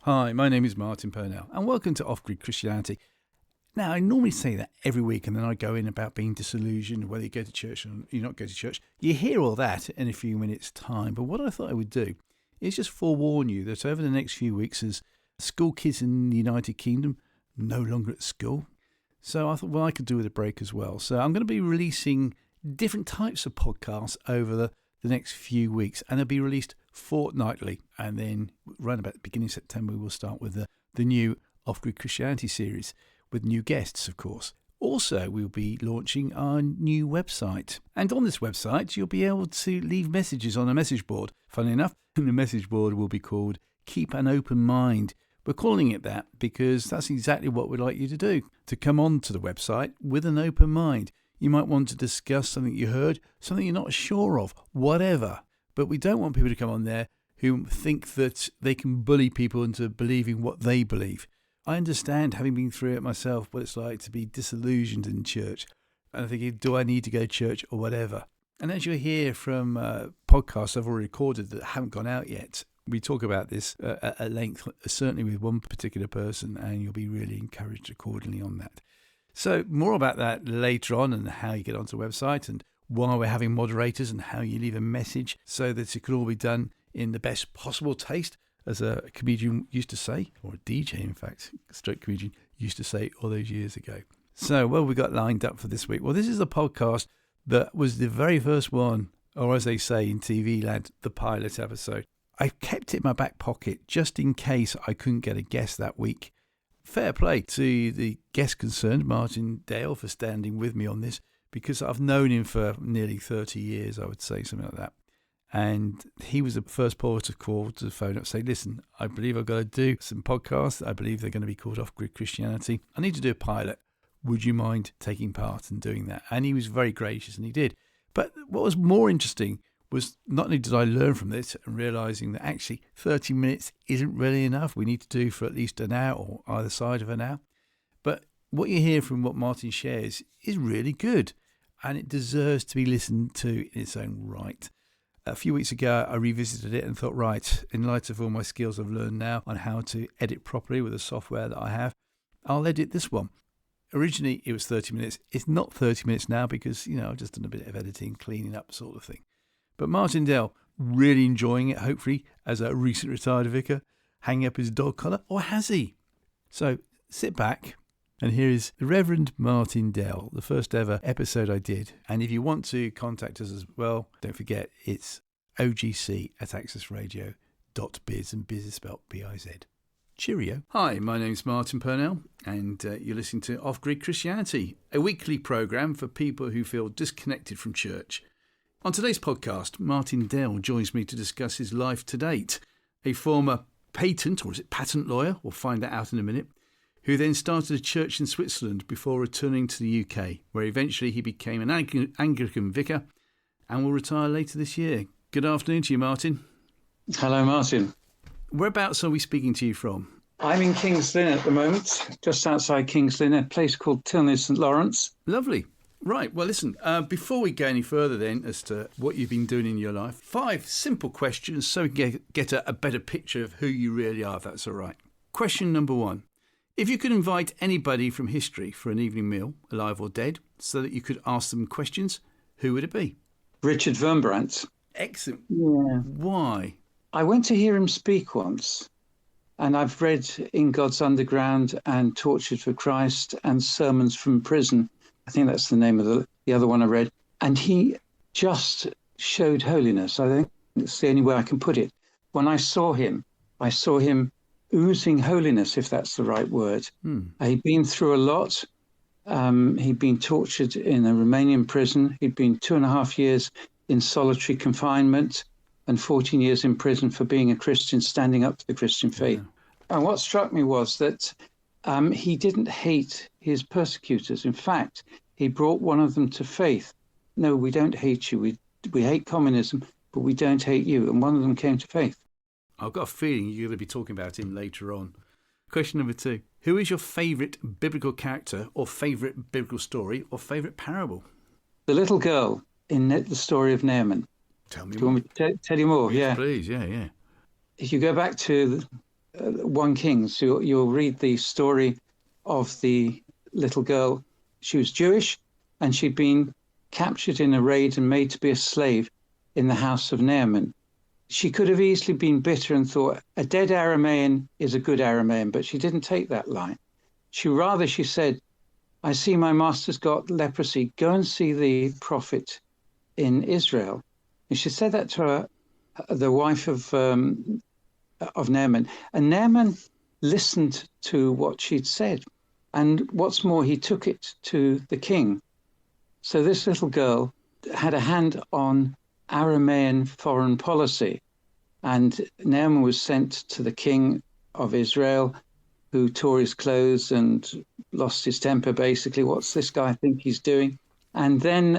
Hi, my name is Martin Purnell, and welcome to Off-Grid Christianity. Now, I normally say that every week, and then I go in about being disillusioned, whether you go to church or you not go to church. You hear all that in a few minutes' time, but what I thought I would do is just forewarn you that over the next few weeks, as school kids in the United Kingdom no longer at school, so I thought, well, I could do with a break as well. So I'm going to be releasing different types of podcasts over the next few weeks, and they'll be released fortnightly, and then around about the beginning of September we'll start with the new Off-Grid Christianity series with new guests, of course. Also, we'll be launching our new website, and on this website you'll be able to leave messages on a message board. Funnily enough, the message board will be called Keep an Open Mind. We're calling it that because that's exactly what we'd like you to do, to come on to the website with an open mind. You might want to discuss something you heard, something you're not sure of, whatever. But we don't want people to come on there who think that they can bully people into believing what they believe. I understand, having been through it myself, what it's like to be disillusioned in church. And I'm thinking, do I need to go to church or whatever? And as you'll hear from podcasts I've already recorded that haven't gone out yet, we talk about this at length, certainly with one particular person, and you'll be really encouraged accordingly on that. So more about that later on, and how you get onto the website, and why we're having moderators, and how you leave a message so that it can all be done in the best possible taste, as a comedian used to say, or a DJ, in fact, stroke comedian used to say all those years ago. So what have we got lined up for this week? Well, this is a podcast that was the very first one, or as they say in TV land, the pilot episode. I kept it in my back pocket just in case I couldn't get a guest that week. Fair play to the guest concerned, Martin Dale, for standing with me on this, because I've known him for nearly 30 years, I would say, something like that. And he was the first port of call to phone up, say, listen, I believe I've got to do some podcasts. I believe they're going to be called Off-Grid Christianity. I need to do a pilot. Would you mind taking part and doing that? And he was very gracious, and he did. But what was more interesting was not only did I learn from this and realising that actually 30 minutes isn't really enough. We need to do for at least an hour or either side of an hour. But what you hear from what Martin shares is really good, and it deserves to be listened to in its own right. A few weeks ago, I revisited it and thought, right, in light of all my skills I've learned now on how to edit properly with the software that I have, I'll edit this one. Originally, it was 30 minutes. It's not 30 minutes now because, I've just done a bit of editing, cleaning up sort of thing. But Martin Dell, really enjoying it, hopefully, as a recent retired vicar, hanging up his dog collar, or has he? So sit back, and here is the Reverend Martin Dell, the first ever episode I did. And if you want to contact us as well, don't forget it's ogc@accessradio.biz, and biz is spelled B-I-Z. Cheerio. Hi, my name's Martin Purnell, and you're listening to Off-Grid Christianity, a weekly programme for people who feel disconnected from church. On today's podcast, Martin Dell joins me to discuss his life to date. A former patent lawyer, we'll find that out in a minute, who then started a church in Switzerland before returning to the UK, where eventually he became an Anglican vicar and will retire later this year. Good afternoon to you, Martin. Hello, Martin. Whereabouts are we speaking to you from? I'm in King's Lynn at the moment, just outside King's Lynn, a place called Tilney St Lawrence. Lovely. Right, well, listen, before we go any further then as to what you've been doing in your life, 5 simple questions so we can get a better picture of who you really are, if that's all right. Question number 1. If you could invite anybody from history for an evening meal, alive or dead, so that you could ask them questions, who would it be? Richard Wurmbrand. Excellent. Yeah. Why? I went to hear him speak once, and I've read In God's Underground and Tortured for Christ and Sermons from Prison. I think that's the name of the other one I read. And he just showed holiness. I think it's the only way I can put it. When I saw him oozing holiness, if that's the right word. He'd been through a lot. He'd been tortured in a Romanian prison. He'd been 2.5 years in solitary confinement and 14 years in prison for being a Christian, standing up for the Christian faith. Yeah. And what struck me was that he didn't hate his persecutors. In fact, he brought one of them to faith. No, we don't hate you. We hate communism, but we don't hate you. And one of them came to faith. I've got a feeling you're going to be talking about him later on. Question number 2. Who is your favourite biblical character or favourite biblical story or favourite parable? The little girl in the story of Naaman. Tell me more. Do you want me to tell you more? Yes, yeah. Please, yeah. If you go back to 1 Kings, you'll read the story of the little girl. She was Jewish, and she'd been captured in a raid and made to be a slave in the house of Naaman. She could have easily been bitter and thought, a dead Aramaean is a good Aramaean, but she didn't take that line. She said, I see my master's got leprosy. Go and see the prophet in Israel. And she said that to her, the wife of Naaman. And Naaman listened to what she'd said. And what's more, he took it to the king. So this little girl had a hand on Aramaean foreign policy. And Naaman was sent to the king of Israel, who tore his clothes and lost his temper, basically. What's this guy think he's doing? And then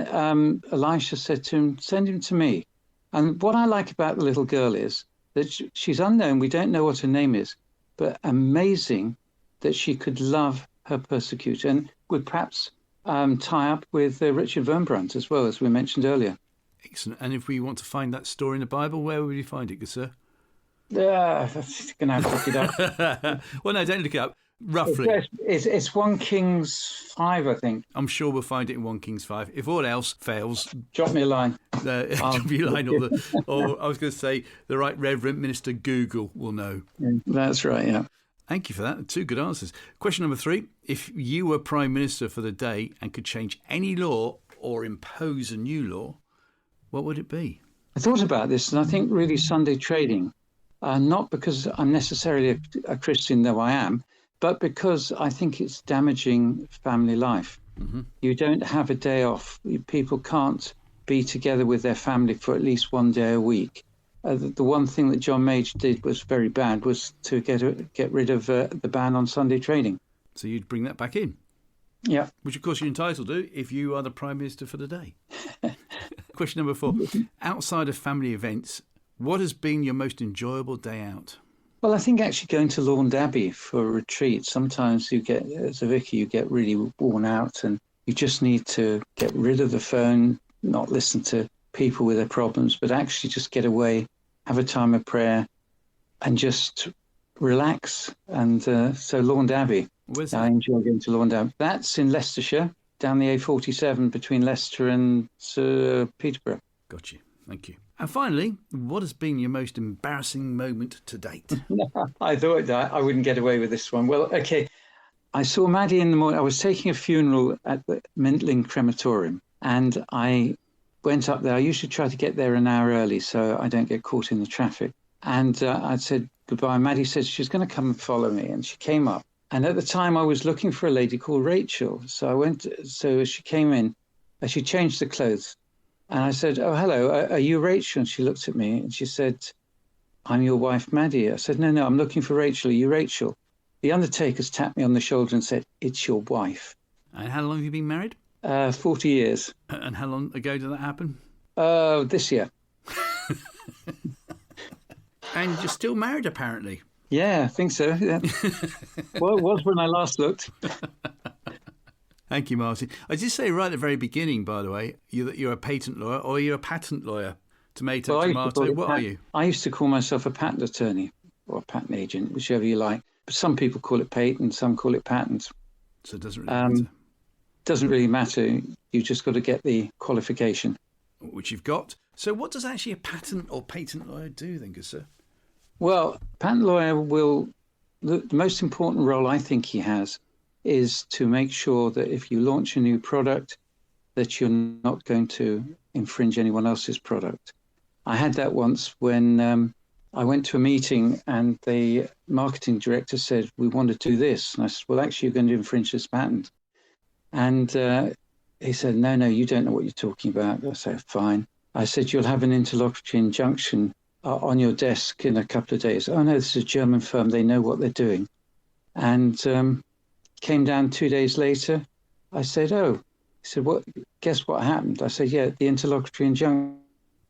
Elisha said to him, send him to me. And what I like about the little girl is that she's unknown. We don't know what her name is, but amazing that she could love her persecutor and would perhaps tie up with Richard Wurmbrand as well, as we mentioned earlier. Excellent. And if we want to find that story in the Bible, where would we find it, good sir? Going to have to look it up. Well, no, don't look it up. Roughly. It's 1 Kings 5, I think. I'm sure we'll find it in 1 Kings 5. If all else fails... Drop me a line. Drop me a line. Or I was going to say, the Right Reverend Minister Google will know. That's right, yeah. Thank you for that. 2 good answers. Question number 3. If you were Prime Minister for the day and could change any law or impose a new law, what would it be? I thought about this, and I think really Sunday trading, not because I'm necessarily a Christian, though I am, but because I think it's damaging family life. Mm-hmm. You don't have a day off. People can't be together with their family for at least 1 day a week. The one thing that John Mage did was very bad, was to get rid of the ban on Sunday trading. So you'd bring that back in? Yeah. Which, of course, you're entitled to if you are the Prime Minister for the day. Question number 4. Outside of family events, what has been your most enjoyable day out? Well, I think actually going to Lawn Abbey for a retreat, sometimes you get, as a vicar, you get really worn out and you just need to get rid of the phone, not listen to people with their problems, but actually just get away, have a time of prayer and just relax. And so Lawn Abbey, I enjoy going to Lawn Abbey. That's in Leicestershire, down the A47 between Leicester and Peterborough. Got you. Thank you. And finally, what has been your most embarrassing moment to date? I thought that I wouldn't get away with this one. Well, okay. I saw Maddie in the morning. I was taking a funeral at the Mintling Crematorium, and I went up there. I usually try to get there an hour early so I don't get caught in the traffic. And I said goodbye. Maddie said she's going to come and follow me, and she came up. And at the time, I was looking for a lady called Rachel. So I went. So as she came in, she changed the clothes. And I said, oh, hello, are you Rachel? And she looked at me and she said, I'm your wife, Maddie. I said, no, I'm looking for Rachel. Are you Rachel? The undertaker's tapped me on the shoulder and said, it's your wife. And how long have you been married? 40 years. And how long ago did that happen? This year. And you're still married, apparently. Yeah, I think so. Yeah. Well, it was when I last looked. Thank you, Martin. I did say right at the very beginning, by the way, you're a patent lawyer or you're a patent lawyer. Tomato. What are you? I used to call myself a patent attorney or a patent agent, whichever you like. But some people call it patent, some call it patent. So it doesn't really matter. Doesn't really matter. You just got to get the qualification. Which you've got. So what does actually a patent or patent lawyer do then, good sir? Well, patent lawyer the most important role I think he has is to make sure that if you launch a new product, that you're not going to infringe anyone else's product. I had that once when I went to a meeting and the marketing director said, we want to do this. And I said, well, actually, you're going to infringe this patent. And he said, no, you don't know what you're talking about. I said, fine. I said, you'll have an interlocutory injunction on your desk in a couple of days. Oh, no, this is a German firm. They know what they're doing. And came down 2 days later. I said, oh. He said, what? Guess what happened? I said, yeah, the interlocutory injunction.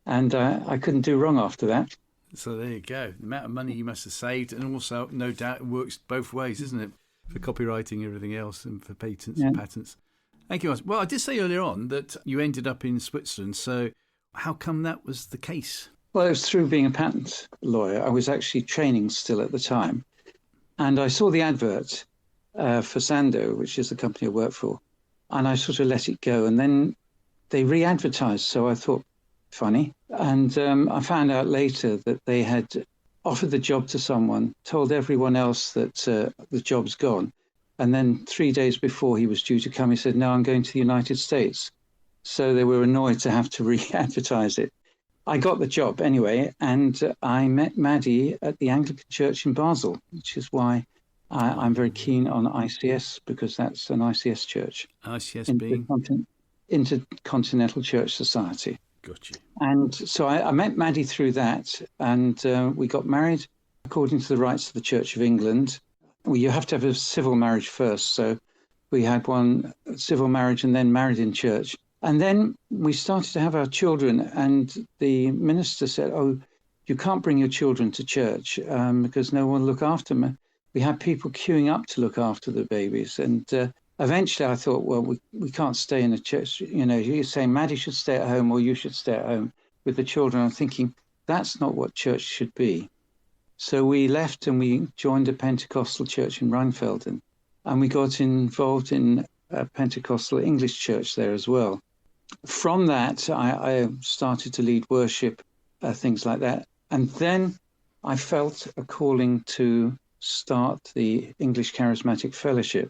And I couldn't do wrong after that. So there you go. The amount of money you must have saved, and also, no doubt, it works both ways, isn't it? For copywriting and everything else, and for patents and patents. Thank you, Martin. Well, I did say earlier on that you ended up in Switzerland. So how come that was the case? Well, it was through being a patent lawyer. I was actually training still at the time. And I saw the advert for Sando, which is the company I work for, and I sort of let it go. And then they re-advertised, so I thought, funny. And I found out later that they had offered the job to someone, told everyone else that the job's gone. And then 3 days before he was due to come, he said, no, I'm going to the United States. So they were annoyed to have to re-advertise it. I got the job anyway, and I met Maddie at the Anglican Church in Basel, which is why I'm very keen on ICS, because that's an ICS church. ICS being? Intercontinental Church Society. Got you. And so I met Maddie through that, and we got married according to the rites of the Church of England. Well, you have to have a civil marriage first, so we had one civil marriage and then married in church. And then we started to have our children, and the minister said, oh, you can't bring your children to church because no one will look after them. We had people queuing up to look after the babies. And eventually I thought, well, we can't stay in a church. You know, you're saying Maddie should stay at home or you should stay at home with the children. I'm thinking, that's not what church should be. So we left and we joined a Pentecostal church in Rheinfelden. And we got involved in a Pentecostal English church there as well. From that, I started to lead worship, things like that. And then I felt a calling to start the English Charismatic Fellowship.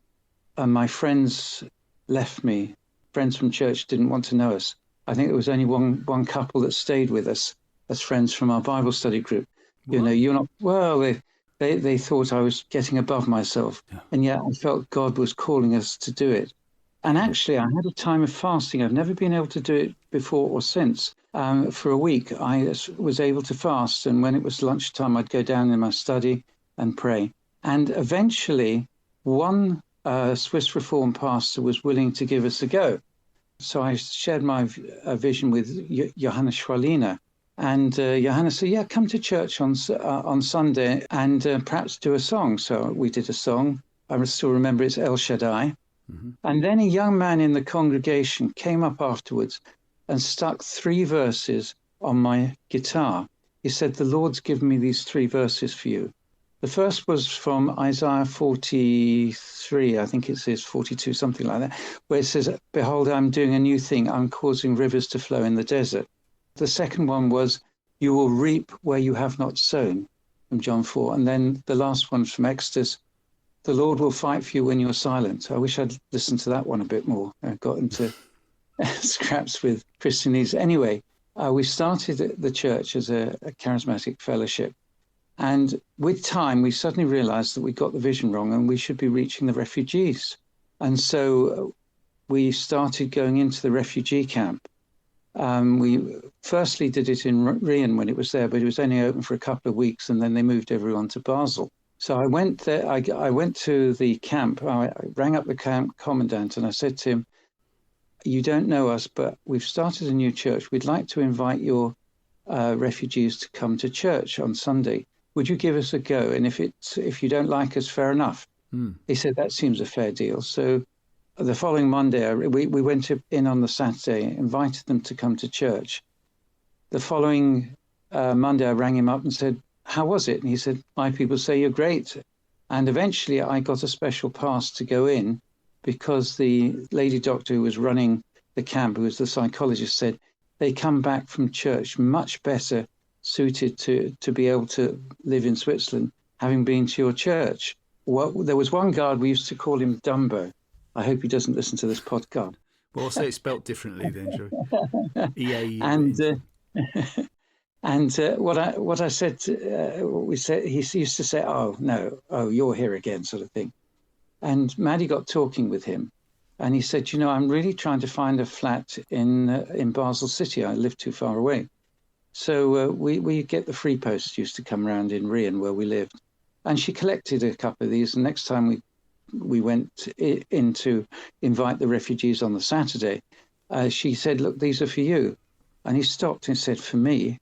And my friends left me. Friends from church didn't want to know us. I think there was only one couple that stayed with us as friends from our Bible study group. What? You know, you're not, well, they thought I was getting above myself. Yeah. And yet I felt God was calling us to do it. And actually, I had a time of fasting. I've never been able to do it before or since. For a week, I was able to fast. And when it was lunchtime, I'd go down in my study and pray. And eventually, one Swiss Reformed pastor was willing to give us a go. So I shared my vision with Johanna Schwalina. And Johanna said, yeah, come to church on Sunday and perhaps do a song. So we did a song. I still remember it's El Shaddai. Mm-hmm. And then a young man in the congregation came up afterwards and stuck 3 verses on my guitar. He said, the Lord's given me these 3 verses for you. The first was from Isaiah 43, I think it says 42, something like that, where it says, behold, I'm doing a new thing. I'm causing rivers to flow in the desert. The second one was, you will reap where you have not sown, from John 4. And then the last one from Exodus, the Lord will fight for you when you're silent. I wish I'd listened to that one a bit more. I got into scraps with Christianese. Anyway, we started the church as a charismatic fellowship. And with time, we suddenly realized that we got the vision wrong and we should be reaching the refugees. And so we started going into the refugee camp. We firstly did it in Rien when it was there, but it was only open for a couple of weeks, and then they moved everyone to Basel. So I went there. I went to the camp. I rang up the camp commandant and I said to him, you don't know us, but we've started a new church. We'd like to invite your refugees to come to church on Sunday. Would you give us a go? And if you don't like us, fair enough. He said, that seems a fair deal. So the following Monday, we went in on the Saturday, invited them to come to church. The following Monday, I rang him up and said, how was it? And he said, my people say you're great. And eventually I got a special pass to go in because the lady doctor who was running the camp, who was the psychologist, said they come back from church much better suited to be able to live in Switzerland, having been to your church. Well, there was one guard, we used to call him Dumbo. I hope he doesn't listen to this podcast. Well, I'll say it's spelt differently then, shall we? And what I said, we said, he used to say, oh, no, oh, you're here again, sort of thing. And Maddie got talking with him. And he said, I'm really trying to find a flat in Basel City. I live too far away. So we get the free post used to come around in Rien where we lived. And she collected a couple of these. And next time we went in to invite the refugees on the Saturday, she said, look, these are for you. And he stopped and said, for me.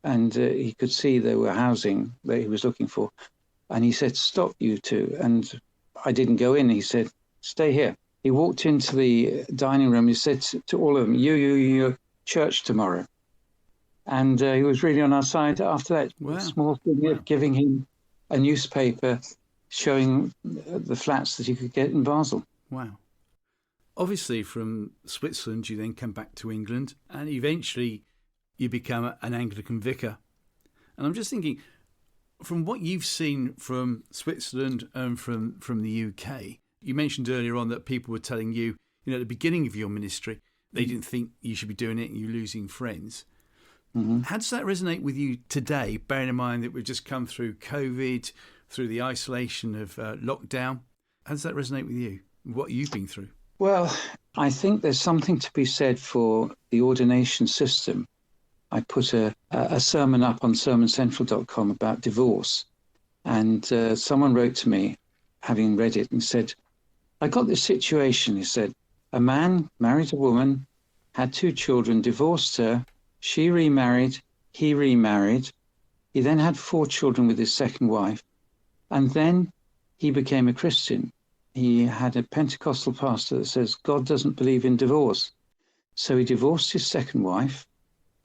And he could see there were housing that he was looking for. And he said, stop, you two. And I didn't go in. He said, stay here. He walked into the dining room. He said to all of them, you, church tomorrow. And he was really on our side after that. Wow. Small thing of giving him a newspaper showing the flats that you could get in Basel. Wow. Obviously, from Switzerland, you then come back to England, and eventually you become an Anglican vicar. And I'm just thinking, from what you've seen from Switzerland and from the UK, you mentioned earlier on that people were telling you, at the beginning of your ministry, they didn't think you should be doing it and you're losing friends. Mm-hmm. How does that resonate with you today, bearing in mind that we've just come through COVID, through the isolation of lockdown? How does that resonate with you, what you've been through? Well, I think there's something to be said for the ordination system. I put a sermon up on sermoncentral.com about divorce, and someone wrote to me, having read it, and said, I got this situation. He said, a man married a woman, had 2 children, divorced her, she remarried, he remarried. He then had 4 children with his second wife, and then he became a Christian. He had a Pentecostal pastor that says God doesn't believe in divorce. So he divorced his second wife.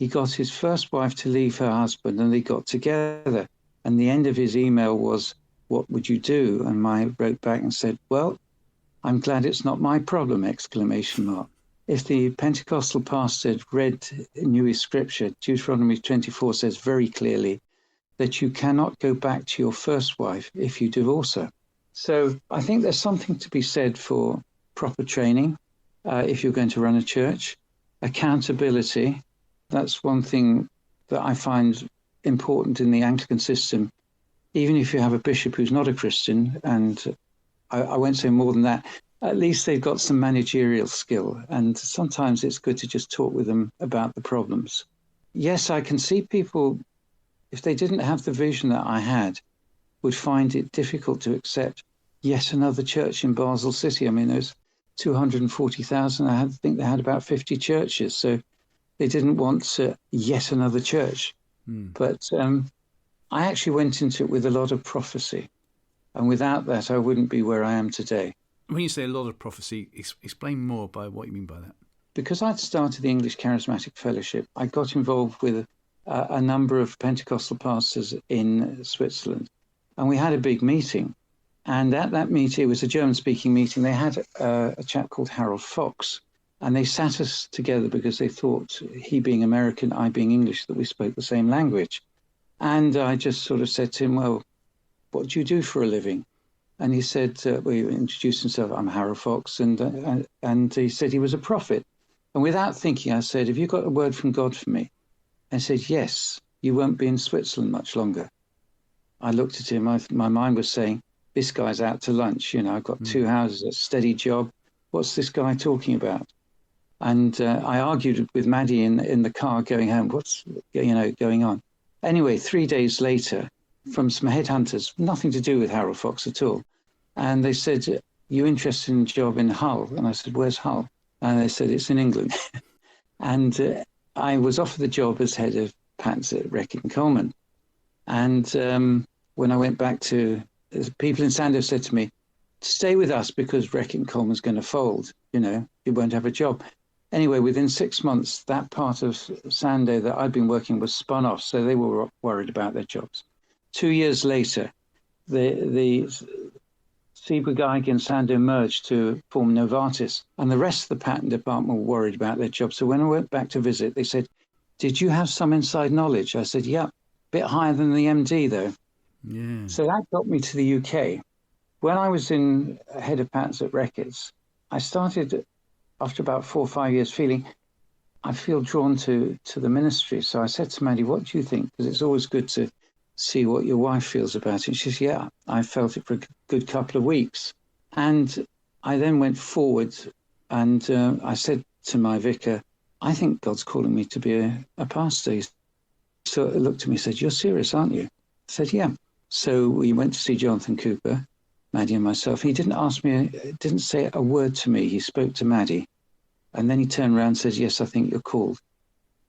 He got his first wife to leave her husband, and they got together. And the end of his email was, what would you do? And I wrote back and said, well, I'm glad it's not my problem, ! If the Pentecostal pastor knew his scripture, Deuteronomy 24 says very clearly that you cannot go back to your first wife if you divorce her. So I think there's something to be said for proper training if you're going to run a church. Accountability, that's one thing that I find important in the Anglican system. Even if you have a bishop who's not a Christian, and I won't say more than that, at least they've got some managerial skill. And sometimes it's good to just talk with them about the problems. Yes, I can see people, if they didn't have the vision that I had, would find it difficult to accept yet another church in Basel City. I mean, there's 240,000. I think they had about 50 churches. So they didn't want yet another church. But I actually went into it with a lot of prophecy. And without that, I wouldn't be where I am today. When you say a lot of prophecy, explain more by what you mean by that. Because I'd started the English Charismatic Fellowship, I got involved with a number of Pentecostal pastors in Switzerland. And we had a big meeting. And at that meeting, it was a German-speaking meeting, they had a chap called Harold Fox. And they sat us together because they thought, he being American, I being English, that we spoke the same language. And I just sort of said to him, well, what do you do for a living? And he said, he introduced himself, I'm Harold Fox. And he said he was a prophet. And without thinking, I said, have you got a word from God for me? And he said, yes, you won't be in Switzerland much longer. I looked at him, my mind was saying, this guy's out to lunch. I've got 2 houses, a steady job. What's this guy talking about? And I argued with Maddie in the car going home. What's going on? Anyway, 3 days later, from some headhunters, nothing to do with Harold Fox at all. And they said, you interested in a job in Hull? And I said, where's Hull? And they said, it's in England. And I was offered the job as head of patents at Reckitt and Coleman. And when I went back to, people in Sandow said to me, stay with us because Reckitt and Coleman's going to fold. You won't have a job. Anyway, within 6 months, that part of Sandow that I'd been working was spun off, so they were worried about their jobs. 2 years later, the Sieber Geiger and Sandow merged to form Novartis, and the rest of the patent department were worried about their jobs. So when I went back to visit, they said, did you have some inside knowledge? I said, yeah, a bit higher than the MD, though. Yeah. So that got me to the UK. When I was in head of patents at Reckitt's, I started, after about 4 or 5 years, I feel drawn to the ministry. So I said to Maddie, what do you think? Because it's always good to see what your wife feels about it. She says, yeah, I felt it for a good couple of weeks. And I then went forward and I said to my vicar, I think God's calling me to be a pastor. He looked at me and said, you're serious, aren't you? I said, yeah. So we went to see Jonathan Cooper, Maddie and myself. He didn't say a word to me. He spoke to Maddie. And then he turned around and said, yes, I think you're called.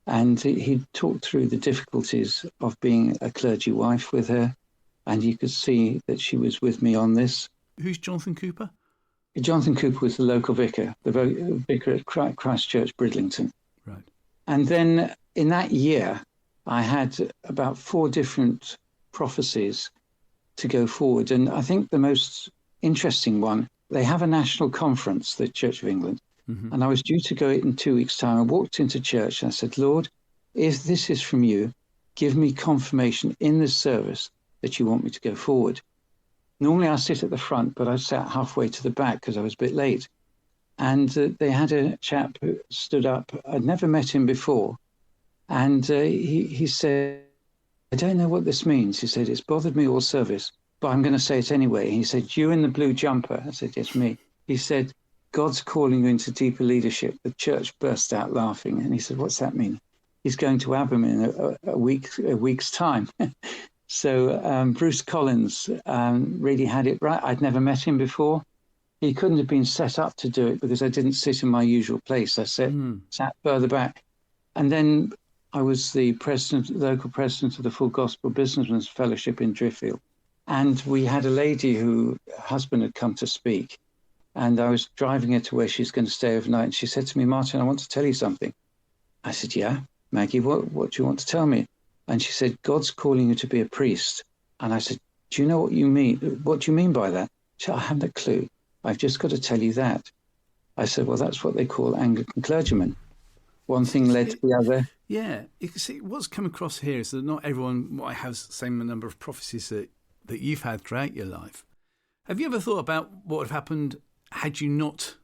And he talked through the difficulties of being a clergy wife with her. And you could see that she was with me on this. Who's Jonathan Cooper? Jonathan Cooper was the local vicar, the vicar at Christchurch, Bridlington. Right. And then in that year, I had about 4 different prophecies to go forward. And I think the most interesting one, they have a national conference, the Church of England, and I was due to go in 2 weeks' time. I walked into church and I said, Lord, if this is from you, give me confirmation in this service that you want me to go forward. Normally I sit at the front, but I sat halfway to the back because I was a bit late. And they had a chap who stood up. I'd never met him before. And he said, I don't know what this means. He said, it's bothered me all service, but I'm going to say it anyway. He said, you in the blue jumper. I said, yes, me. He said, God's calling you into deeper leadership. The church burst out laughing. And he said, what's that mean? He's going to Abham in a week's time. So Bruce Collins really had it right. I'd never met him before. He couldn't have been set up to do it because I didn't sit in my usual place. I sat further back. And then I was the local president of the Full Gospel Businessmen's Fellowship in Driffield. And we had a lady whose husband had come to speak. And I was driving her to where she's going to stay overnight. And she said to me, Martin, I want to tell you something. I said, yeah, Maggie, what do you want to tell me? And she said, God's calling you to be a priest. And I said, do you know what you mean? What do you mean by that? She said, I haven't a clue. I've just got to tell you that. I said, well, that's what they call Anglican clergymen. One thing led to the other. Yeah. You can see what's come across here is that not everyone might have the same number of prophecies that you've had throughout your life. Have you ever thought about what would have happened had you not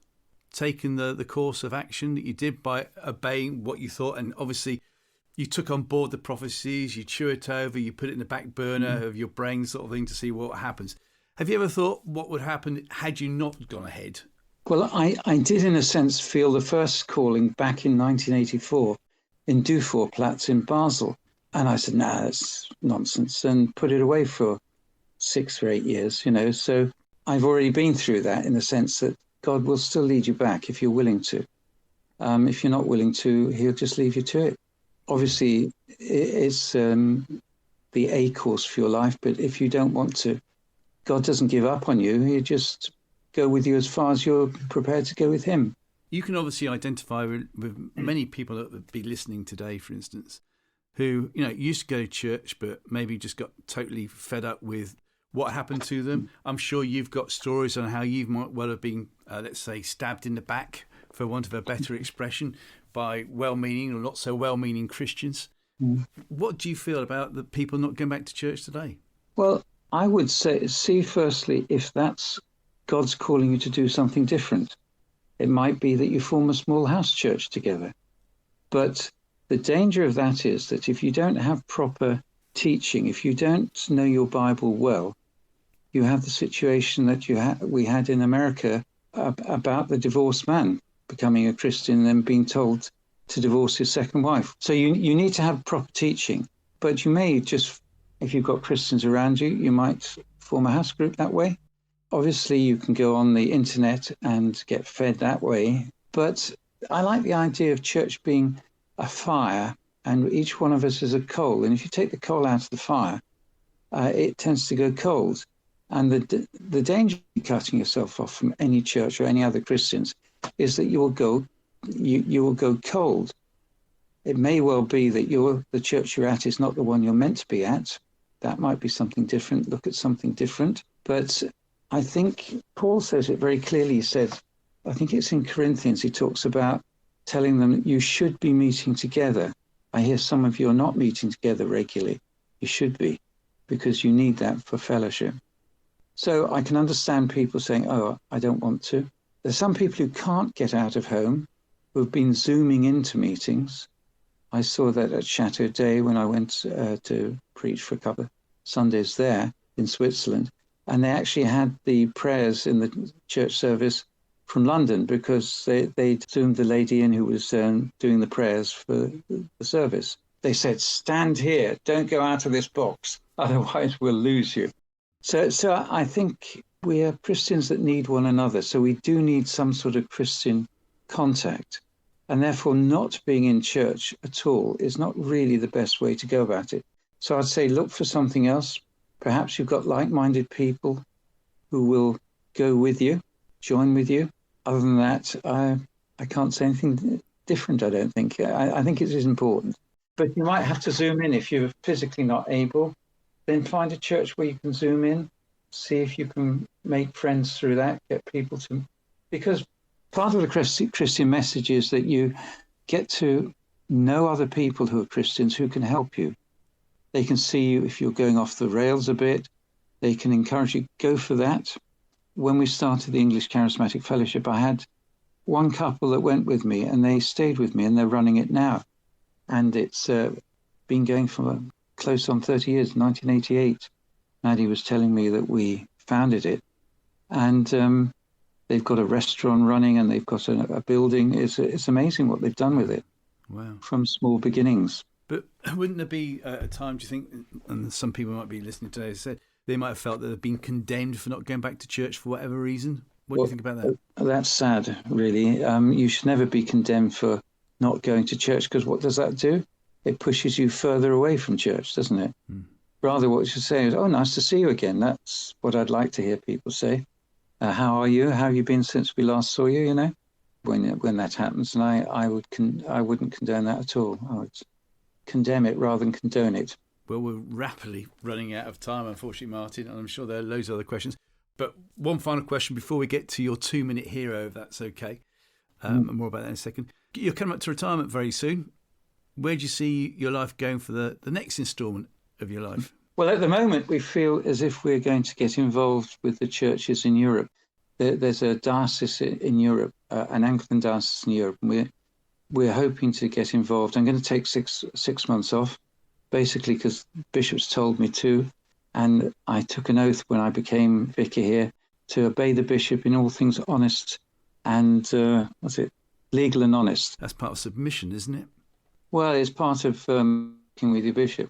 taken the course of action that you did by obeying what you thought? And obviously you took on board the prophecies, you chew it over, you put it in the back burner of your brain sort of thing to see what happens. Have you ever thought what would happen had you not gone ahead? Well, I did, in a sense, feel the first calling back in 1984 in Dufourplatz in Basel. And I said, nah, that's nonsense, and put it away for 6 or 8 years, So I've already been through that, in the sense that God will still lead you back if you're willing to. If you're not willing to, he'll just leave you to it. Obviously, it's the A course for your life, but if you don't want to, God doesn't give up on you. He'll just go with you as far as you're prepared to go with him. You can obviously identify with many people that would be listening today, for instance, who used to go to church but maybe just got totally fed up with what happened to them. I'm sure you've got stories on how you might well have been, let's say, stabbed in the back, for want of a better expression, by well-meaning or not so well-meaning Christians. What do you feel about the people not going back to church today? Well, I would see firstly, if that's God's calling you to do something different. It might be that you form a small house church together. But the danger of that is that if you don't have proper teaching, if you don't know your Bible well, you have the situation that we had in America about the divorced man becoming a Christian and then being told to divorce his second wife. So you need to have proper teaching, but you may just, if you've got Christians around you, you might form a house group that way. Obviously, you can go on the internet and get fed that way. But I like the idea of church being a fire, and each one of us is a coal. And if you take the coal out of the fire, it tends to go cold. And the danger of cutting yourself off from any church or any other Christians is that you will go cold. It may well be that the church you're at is not the one you're meant to be at. That might be something different. Look at something different. But I think Paul says it very clearly. He said, I think it's in Corinthians, he talks about telling them you should be meeting together. I hear some of you are not meeting together regularly. You should be, because you need that for fellowship. So I can understand people saying, oh, I don't want to. There's some people who can't get out of home, who have been Zooming into meetings. I saw that at Chateau Day when I went to preach for a couple of Sundays there in Switzerland. And they actually had the prayers in the church service from London because they Zoomed the lady in who was doing the prayers for the service. They said, stand here, don't go out of this box, otherwise we'll lose you. So I think we are Christians that need one another. So we do need some sort of Christian contact. And therefore not being in church at all is not really the best way to go about it. So I'd say look for something else. Perhaps you've got like-minded people who will go with you, join with you. Other than that, I can't say anything different, I don't think. I think it is important. But you might have to Zoom in if you're physically not able. then find a church where you can Zoom in, see if you can make friends through that, get people to, because part of the Christian message is that you get to know other people who are Christians who can help you. They can see you if you're going off the rails a bit. They can encourage you, go for that. When we started the English Charismatic Fellowship, I had one couple that went with me and they stayed with me and they're running it now. And it's been going for close on 30 years, 1988. Maddie was telling me that we founded it. And they've got a restaurant running and they've got a building. It's amazing what they've done with it. Wow. From small beginnings. But wouldn't there be a time, do you think, and some people might be listening today, said they might have felt that they've been condemned for not going back to church for whatever reason? What do you think about that? That's sad, really. You should never be condemned for not going to church, because what does that do? It pushes you further away from church, doesn't it? Rather, what you should say is, oh, nice to see you again. That's what I'd like to hear people say. How are you? How have you been since we last saw you, you know? When that happens, and I wouldn't condone that at all. I would condemn it rather than condone it. Well, we're rapidly running out of time, unfortunately, Martin, and I'm sure there are loads of other questions. But one final question before we get to your 2-minute hero, if that's okay. More about that in a second. You're coming up to retirement very soon. Where do you see your life going for the next instalment of your life? Well, at the moment, we feel as if we're going to get involved with the churches in Europe. There's a diocese in Europe, an Anglican diocese in Europe, and we're hoping to get involved. I'm going to take six months off, basically because bishops told me to, and I took an oath when I became vicar here to obey the bishop in all things honest and legal and honest. That's part of submission, isn't it? Well, it's part of working with your bishop,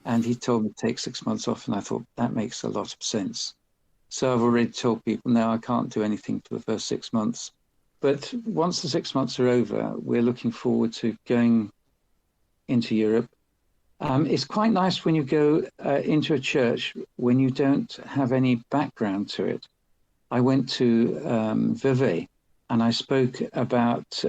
and he told me to take 6 months off, and I thought that makes a lot of sense. So I've already told people now I can't do anything for the first 6 months. But once the 6 months are over, we're looking forward to going into Europe. It's quite nice when you go into a church when you don't have any background to it. I went to Vevey and I spoke about,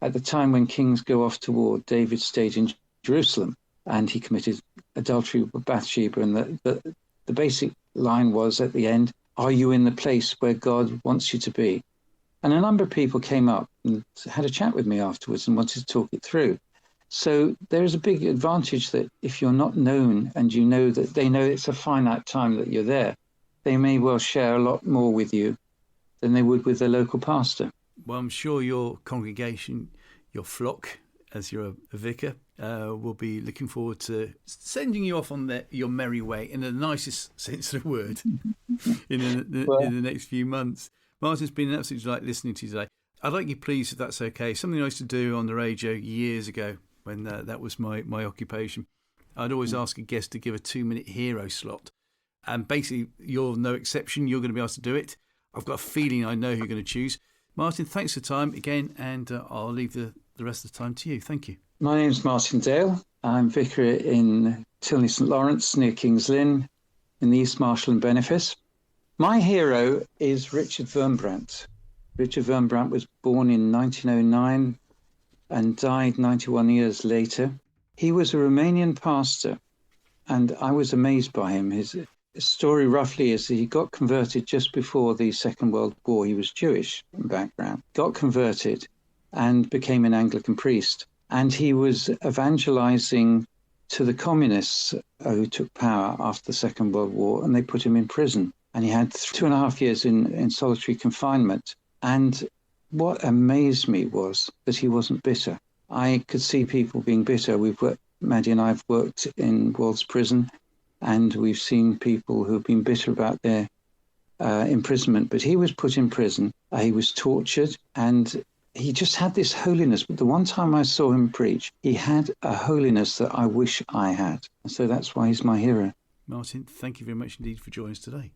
at the time when kings go off to war, David stayed in Jerusalem and he committed adultery with Bathsheba. And the basic line was at the end, are you in the place where God wants you to be? And a number of people came up and had a chat with me afterwards and wanted to talk it through. So there is a big advantage that if you're not known and you know that they know it's a finite time that you're there, they may well share a lot more with you than they would with a local pastor. Well, I'm sure your congregation, your flock, as you're a vicar, will be looking forward to sending you off on your merry way, in the nicest sense of the word, in the next few months. Martin, it's been an absolute delight listening to you today. I'd like you, please, if that's okay, something I used to do on the radio years ago when that was my occupation. I'd always ask a guest to give a 2-minute hero slot. And basically, you're no exception. You're going to be asked to do it. I've got a feeling I know who you're going to choose. Martin, thanks for the time again, and I'll leave the rest of the time to you. Thank you. My name's Martin Dale. I'm vicar in Tilney St Lawrence near King's Lynn in the East Marshall and Benefice. My hero is Richard Wurmbrandt. Richard Wurmbrandt was born in 1909 and died 91 years later. He was a Romanian pastor, and I was amazed by him. His story roughly is that he got converted just before the Second World War. He was Jewish in background, got converted and became an Anglican priest. And he was evangelizing to the communists who took power after the Second World War, and they put him in prison. And he had 2.5 years in solitary confinement. And what amazed me was that he wasn't bitter. I could see people being bitter. Maddie and I have worked in World's Prison, and we've seen people who've been bitter about their imprisonment. But he was put in prison. He was tortured, and he just had this holiness. But the one time I saw him preach, he had a holiness that I wish I had. And so that's why he's my hero. Martin, thank you very much indeed for joining us today.